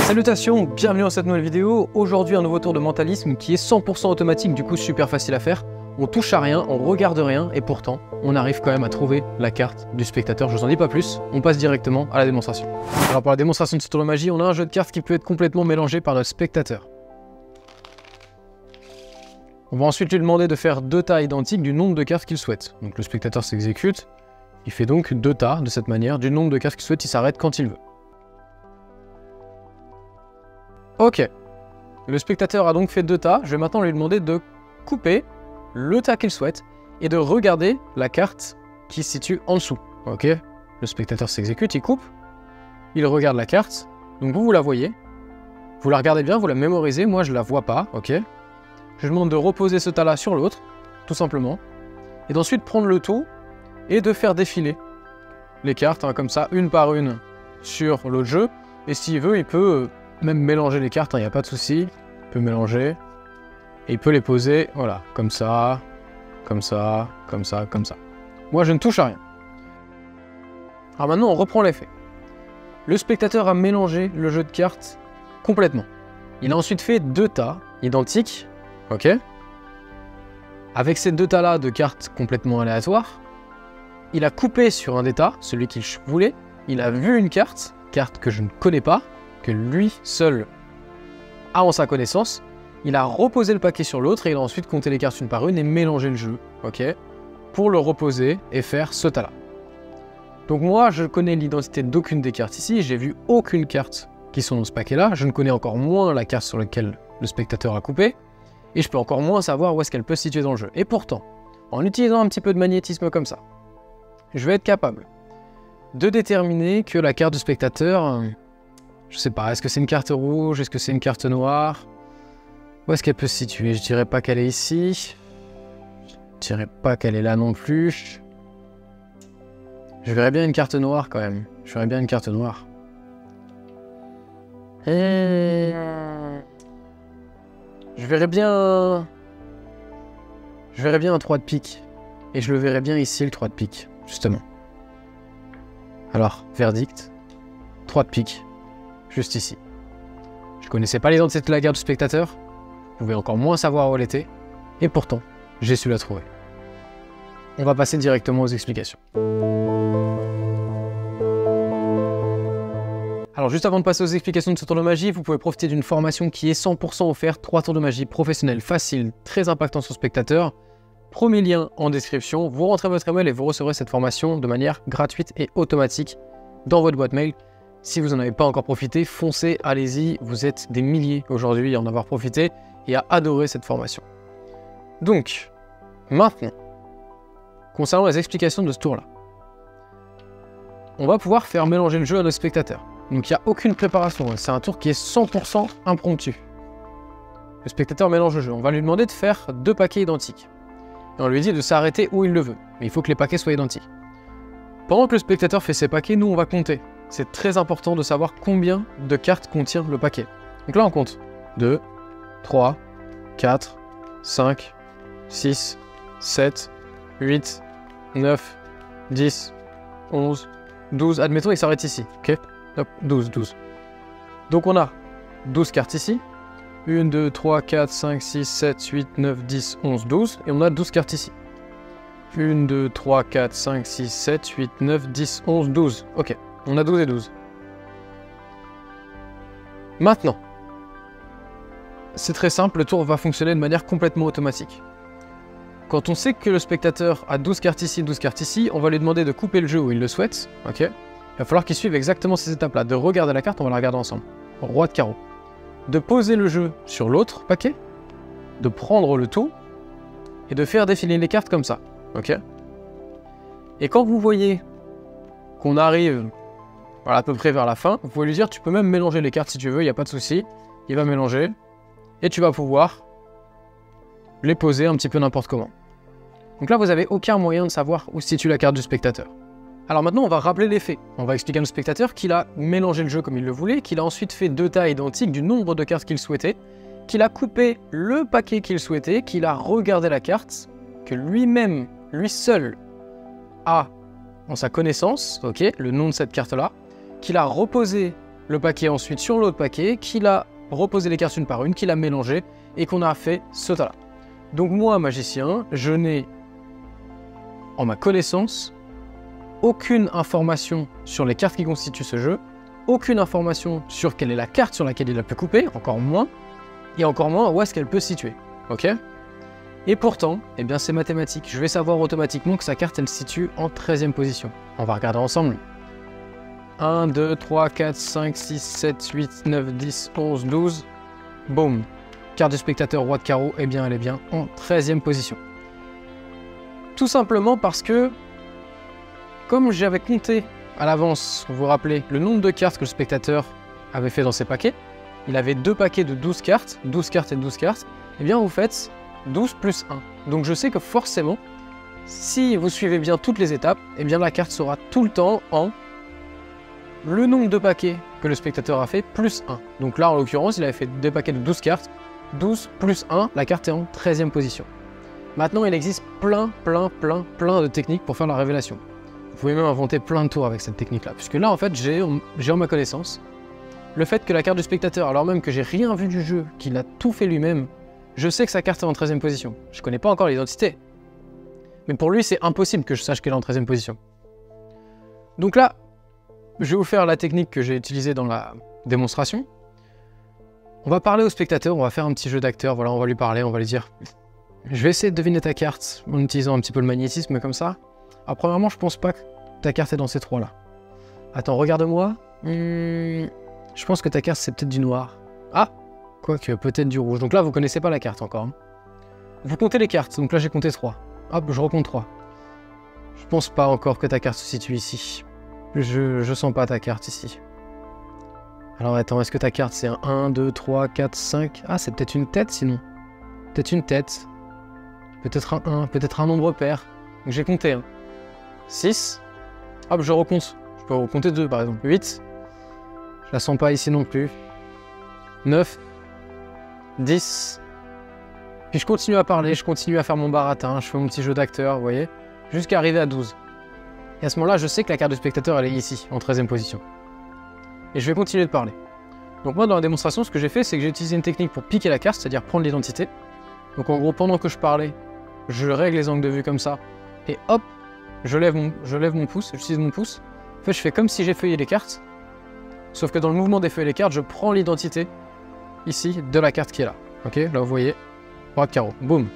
Salutations, bienvenue dans cette nouvelle vidéo. Aujourd'hui un nouveau tour de mentalisme qui est 100% automatique, du coup super facile à faire. On touche à rien, on regarde rien et pourtant on arrive quand même à trouver la carte du spectateur. Je vous en dis pas plus, on passe directement à la démonstration. Alors pour la démonstration de ce tour de magie, on a un jeu de cartes qui peut être complètement mélangé par notre spectateur. On va ensuite lui demander de faire 2 tas identiques du nombre de cartes qu'il souhaite. Donc le spectateur s'exécute, il fait donc 2 tas de cette manière du nombre de cartes qu'il souhaite, il s'arrête quand il veut. Ok, le spectateur a donc fait 2 tas, je vais maintenant lui demander de couper le tas qu'il souhaite et de regarder la carte qui se situe en dessous. Ok, le spectateur s'exécute, il coupe, il regarde la carte, donc vous la voyez, vous la regardez bien, vous la mémorisez, moi je la vois pas, ok. Je lui demande de reposer ce tas-là sur l'autre, tout simplement, et d'ensuite prendre le tout et de faire défiler les cartes, hein, comme ça, une par une sur l'autre jeu, et s'il veut, il peut même mélanger les cartes, il n'y a pas de souci, il peut mélanger, et il peut les poser, voilà, comme ça, comme ça, comme ça, comme ça. Moi, je ne touche à rien. Alors maintenant, on reprend les faits. Le spectateur a mélangé le jeu de cartes complètement. Il a ensuite fait 2 tas identiques, ok. Avec ces 2 tas-là de cartes complètement aléatoires, il a coupé sur un des tas, celui qu'il voulait, il a vu une carte que je ne connais pas, que lui seul a en sa connaissance, il a reposé le paquet sur l'autre et il a ensuite compté les cartes une par une et mélangé le jeu, ok, pour le reposer et faire ce tas-là. Donc moi, je connais l'identité d'aucune des cartes ici, j'ai vu aucune carte qui sont dans ce paquet-là, je ne connais encore moins la carte sur laquelle le spectateur a coupé, et je peux encore moins savoir où est-ce qu'elle peut se situer dans le jeu. Et pourtant, en utilisant un petit peu de magnétisme comme ça, je vais être capable de déterminer que la carte du spectateur, je sais pas, est-ce que c'est une carte rouge, est-ce que c'est une carte noire? Où est-ce qu'elle peut se situer? Je dirais pas qu'elle est ici. Je dirais pas qu'elle est là non plus. Je verrais bien une carte noire quand même. Je verrais bien une carte noire. Et... Je verrais bien un 3 de pique. Et je le verrais bien ici, le 3 de pique, justement. Alors, verdict, 3 de pique, juste ici. Je connaissais pas l'identité de la carte du spectateur, je pouvais encore moins savoir où elle était, et pourtant, j'ai su la trouver. On va passer directement aux explications. Alors juste avant de passer aux explications de ce tour de magie, vous pouvez profiter d'une formation qui est 100% offerte, 3 tours de magie professionnels, faciles, très impactants sur le spectateur. Premier lien en description, vous rentrez votre email et vous recevrez cette formation de manière gratuite et automatique dans votre boîte mail. Si vous n'en avez pas encore profité, foncez, allez-y, vous êtes des milliers aujourd'hui à en avoir profité et à adorer cette formation. Donc, maintenant, concernant les explications de ce tour-là, on va pouvoir faire mélanger le jeu à nos spectateurs. Donc il n'y a aucune préparation, c'est un tour qui est 100% impromptu. Le spectateur mélange le jeu, on va lui demander de faire 2 paquets identiques. Et on lui dit de s'arrêter où il le veut, mais il faut que les paquets soient identiques. Pendant que le spectateur fait ses paquets, nous on va compter. C'est très important de savoir combien de cartes contient le paquet. Donc là on compte 2, 3, 4, 5, 6, 7, 8, 9, 10, 11, 12. Admettons il s'arrête ici, ok. Hop, 12. Donc on a 12 cartes ici. 1, 2, 3, 4, 5, 6, 7, 8, 9, 10, 11, 12. Et on a 12 cartes ici. 1, 2, 3, 4, 5, 6, 7, 8, 9, 10, 11, 12. Ok, on a 12 et 12. Maintenant, c'est très simple, le tour va fonctionner de manière complètement automatique. Quand on sait que le spectateur a 12 cartes ici, 12 cartes ici, on va lui demander de couper le jeu où il le souhaite. Ok. Il va falloir qu'il suive exactement ces étapes-là. De regarder la carte, on va la regarder ensemble. Roi de carreau. De poser le jeu sur l'autre paquet, de prendre le tout, et de faire défiler les cartes comme ça, ok. Et quand vous voyez qu'on arrive voilà, à peu près vers la fin, vous pouvez lui dire, tu peux même mélanger les cartes si tu veux, il n'y a pas de souci. Il va mélanger, et tu vas pouvoir les poser un petit peu n'importe comment. Donc là, vous n'avez aucun moyen de savoir où se situe la carte du spectateur. Alors maintenant, on va rappeler les faits. On va expliquer à nos spectateurs qu'il a mélangé le jeu comme il le voulait, qu'il a ensuite fait 2 tas identiques du nombre de cartes qu'il souhaitait, qu'il a coupé le paquet qu'il souhaitait, qu'il a regardé la carte, que lui-même, lui seul, a en sa connaissance, ok, le nom de cette carte-là, qu'il a reposé le paquet ensuite sur l'autre paquet, qu'il a reposé les cartes une par une, qu'il a mélangé et qu'on a fait ce tas-là. Donc moi, magicien, je n'ai, en ma connaissance, aucune information sur les cartes qui constituent ce jeu, aucune information sur quelle est la carte sur laquelle il a pu couper, encore moins, et encore moins où est-ce qu'elle peut se situer. Ok? Et pourtant, eh bien c'est mathématique. Je vais savoir automatiquement que sa carte, elle se situe en 13e position. On va regarder ensemble. 1, 2, 3, 4, 5, 6, 7, 8, 9, 10, 11, 12. Boum. Carte du spectateur, roi de carreau, eh bien elle est bien en 13e position. Tout simplement parce que, comme j'avais compté à l'avance, vous vous rappelez, le nombre de cartes que le spectateur avait fait dans ses paquets, il avait 2 paquets de 12 cartes et 12 cartes, eh bien vous faites 12 plus 1. Donc je sais que forcément, si vous suivez bien toutes les étapes, eh bien la carte sera tout le temps en le nombre de paquets que le spectateur a fait plus 1. Donc là en l'occurrence, il avait fait des paquets de 12 cartes, 12 plus 1, la carte est en 13e position. Maintenant il existe plein de techniques pour faire la révélation. Vous pouvez même inventer plein de tours avec cette technique-là, puisque là, en fait, j'ai en ma connaissance le fait que la carte du spectateur, alors même que j'ai rien vu du jeu, qu'il a tout fait lui-même, je sais que sa carte est en 13e position. Je connais pas encore l'identité. Mais pour lui, c'est impossible que je sache qu'elle est en 13e position. Donc là, je vais vous faire la technique que j'ai utilisée dans la démonstration. On va parler au spectateur, on va faire un petit jeu d'acteur, voilà, on va lui parler, on va lui dire « Je vais essayer de deviner ta carte en utilisant un petit peu le magnétisme comme ça. » Alors premièrement, je pense pas que ta carte est dans ces trois-là. Attends, regarde-moi. Je pense que ta carte, c'est peut-être du noir. Ah, quoique, peut-être du rouge. Donc là, vous connaissez pas la carte encore. Hein. Vous comptez les cartes, donc là, j'ai compté 3. Hop, je recompte 3. Je pense pas encore que ta carte se situe ici. Je sens pas ta carte ici. Alors attends, est-ce que ta carte, c'est un 1, 2, 3, 4, 5... Ah, c'est peut-être une tête, sinon. Peut-être une tête. Peut-être un 1, peut-être un nombre pair. Donc j'ai compté, hein. 6. Hop, je recompte. Je peux recompter 2 par exemple. 8. Je la sens pas ici non plus. 9. 10. Puis je continue à parler, je continue à faire mon baratin, je fais mon petit jeu d'acteur, vous voyez. Jusqu'à arriver à 12. Et à ce moment-là, je sais que la carte du spectateur, elle est ici, en 13e position. Et je vais continuer de parler. Donc moi, dans la démonstration, ce que j'ai fait, c'est que j'ai utilisé une technique pour piquer la carte, c'est-à-dire prendre l'identité. Donc en gros, pendant que je parlais, je règle les angles de vue comme ça. Et hop, je lève mon pouce, j'utilise mon pouce. En fait, je fais comme si j'ai feuillé les cartes. Sauf que dans le mouvement des feuilles et les cartes, je prends l'identité, ici, de la carte qui est là. Ok, là vous voyez, roi de carreau, boum.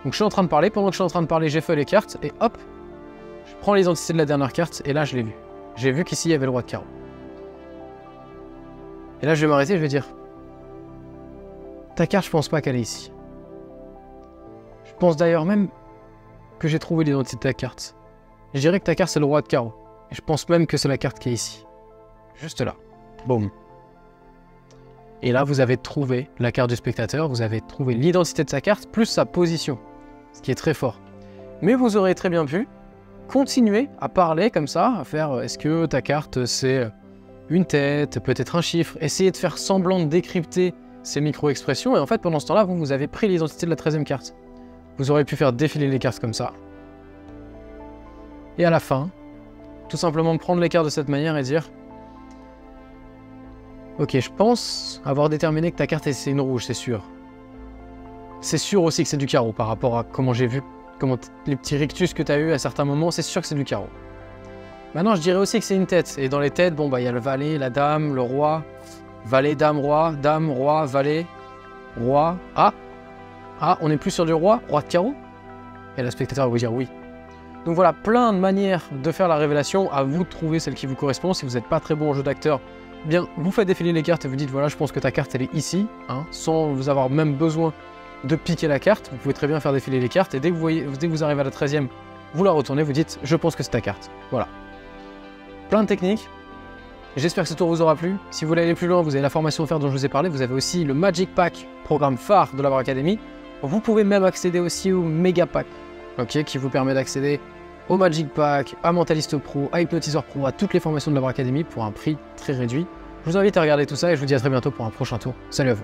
Donc je suis en train de parler, pendant que je suis en train de parler, j'ai feuillé les cartes, et hop, je prends l'identité de la dernière carte, et là je l'ai vu. J'ai vu qu'ici il y avait le roi de carreau. Et là je vais m'arrêter, je vais dire, ta carte, je pense pas qu'elle est ici. Je pense d'ailleurs même que j'ai trouvé l'identité de ta carte. Je dirais que ta carte c'est le roi de carreau. Et je pense même que c'est la carte qui est ici. Juste là. Boum. Et là vous avez trouvé la carte du spectateur, vous avez trouvé l'identité de sa carte plus sa position. Ce qui est très fort. Mais vous aurez très bien pu continuer à parler comme ça, à faire est-ce que ta carte c'est une tête, peut-être un chiffre, essayer de faire semblant de décrypter ces micro-expressions et en fait pendant ce temps-là vous avez pris l'identité de la 13e carte. Vous aurez pu faire défiler les cartes comme ça. Et à la fin, tout simplement prendre les cartes de cette manière et dire ok, je pense avoir déterminé que ta carte c'est une rouge, c'est sûr. C'est sûr aussi que c'est du carreau par rapport à comment j'ai vu, les petits rictus que tu as eu à certains moments, c'est sûr que c'est du carreau. Maintenant, je dirais aussi que c'est une tête. Et dans les têtes, bon, bah, il y a le valet, la dame, le roi, valet, dame, roi, valet, roi. Ah, on n'est plus sur du roi de carreau? Et le spectateur va vous dire oui. Donc voilà, plein de manières de faire la révélation. À vous de trouver celle qui vous correspond. Si vous n'êtes pas très bon en jeu d'acteur, bien, vous faites défiler les cartes et vous dites voilà, je pense que ta carte elle est ici, hein, sans vous avoir même besoin de piquer la carte. Vous pouvez très bien faire défiler les cartes et dès que vous arrivez à la 13e, vous la retournez, vous dites je pense que c'est ta carte. Voilà. Plein de techniques. J'espère que ce tour vous aura plu. Si vous voulez aller plus loin, vous avez la formation offerte dont je vous ai parlé. Vous avez aussi le Magic Pack, programme phare de la War Academy. Vous pouvez même accéder aussi au Mega Pack, okay, qui vous permet d'accéder au Magic Pack, à Mentalist Pro, à Hypnotiseur Pro, à toutes les formations de la War Academy pour un prix très réduit. Je vous invite à regarder tout ça et je vous dis à très bientôt pour un prochain tour. Salut à vous.